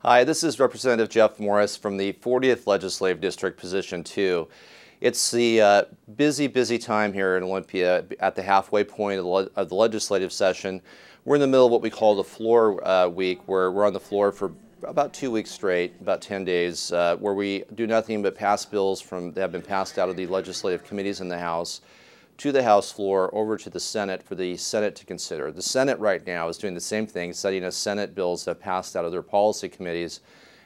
Hi, this is Representative Jeff Morris from the 40th Legislative District, Position 2. It's the busy time here in Olympia at the halfway point of the legislative session. We're in the middle of what we call the floor week, where we're on the floor for about 2 weeks straight, about 10 days, where we do nothing but pass bills that have been passed out of the legislative committees in the House to the House floor over to the Senate for the Senate to consider. The Senate right now is doing the same thing, sending us Senate bills that have passed out of their policy committees,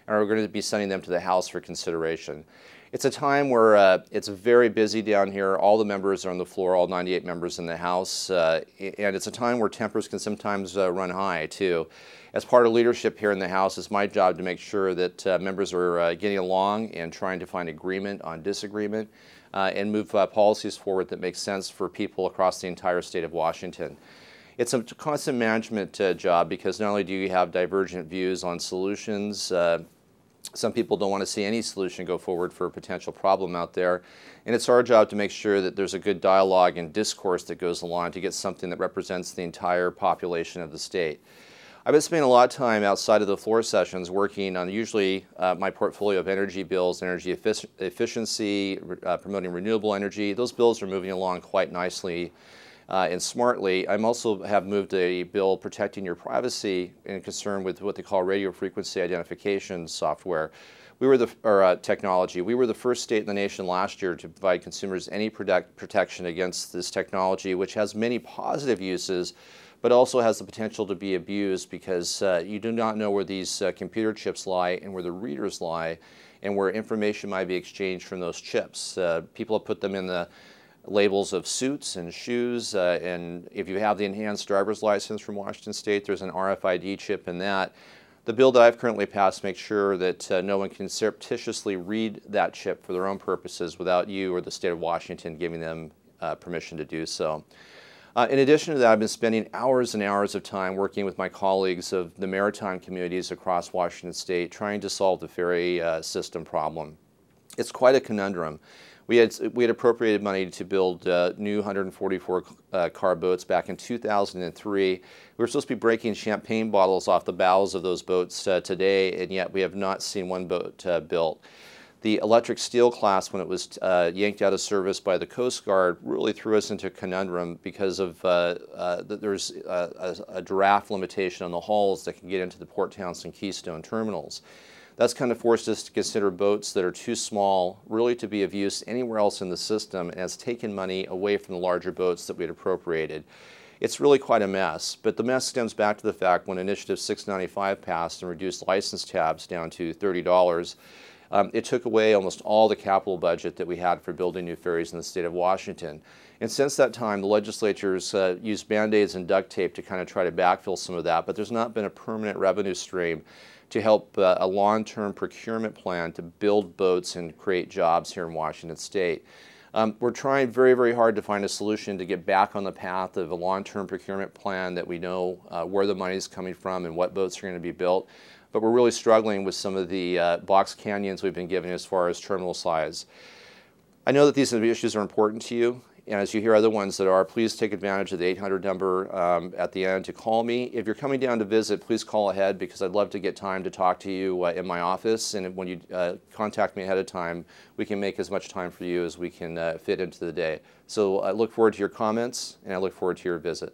and we're going to be sending them to the House for consideration. It's a time where it's very busy down here. All the members are on the floor, all 98 members in the House, and it's a time where tempers can sometimes run high, too. As part of leadership here in the House, it's my job to make sure that members are getting along and trying to find agreement on disagreement and move policies forward that make sense for people across the entire state of Washington. It's a constant management job because not only do you have divergent views on solutions, some people don't want to see any solution go forward for a potential problem out there. And it's our job to make sure that there's a good dialogue and discourse that goes along to get something that represents the entire population of the state. I've been spending a lot of time outside of the floor sessions working on usually my portfolio of energy bills, energy efficiency, promoting renewable energy. Those bills are moving along quite nicely and smartly. I also have moved a bill protecting your privacy and concern with what they call radio frequency identification software. Technology. We were the first state in the nation last year to provide consumers any protection against this technology, which has many positive uses, but also has the potential to be abused because you do not know where these computer chips lie and where the readers lie and where information might be exchanged from those chips. People have put them in the labels of suits and shoes, and if you have the enhanced driver's license from Washington State, there's an RFID chip in that. The bill that I've currently passed makes sure that no one can surreptitiously read that chip for their own purposes without you or the state of Washington giving them permission to do so. In addition to that, I've been spending hours and hours of time working with my colleagues of the maritime communities across Washington State trying to solve the ferry system problem. It's quite a conundrum. We had appropriated money to build new 144 car boats back in 2003. We were supposed to be breaking champagne bottles off the bows of those boats today, and yet we have not seen one boat built. The electric steel class, when it was yanked out of service by the Coast Guard, really threw us into a conundrum because of there's a draft limitation on the hulls that can get into the Port Townsend Keystone terminals. That's kind of forced us to consider boats that are too small really to be of use anywhere else in the system, and has taken money away from the larger boats that we had appropriated. It's really quite a mess, but the mess stems back to the fact when Initiative 695 passed and reduced license tabs down to $30, it took away almost all the capital budget that we had for building new ferries in the state of Washington. And since that time, the legislatures used Band-Aids and duct tape to kind of try to backfill some of that, but there's not been a permanent revenue stream to help a long-term procurement plan to build boats and create jobs here in Washington State. We're trying very hard to find a solution to get back on the path of a long-term procurement plan that we know where the money is coming from and what boats are going to be built. But we're really struggling with some of the box canyons we've been given as far as terminal size. I know that these issues are important to you, and as you hear other ones that are, please take advantage of the 800 number at the end to call me. If you're coming down to visit, please call ahead because I'd love to get time to talk to you in my office, and when you contact me ahead of time, we can make as much time for you as we can fit into the day. So I look forward to your comments, and I look forward to your visit.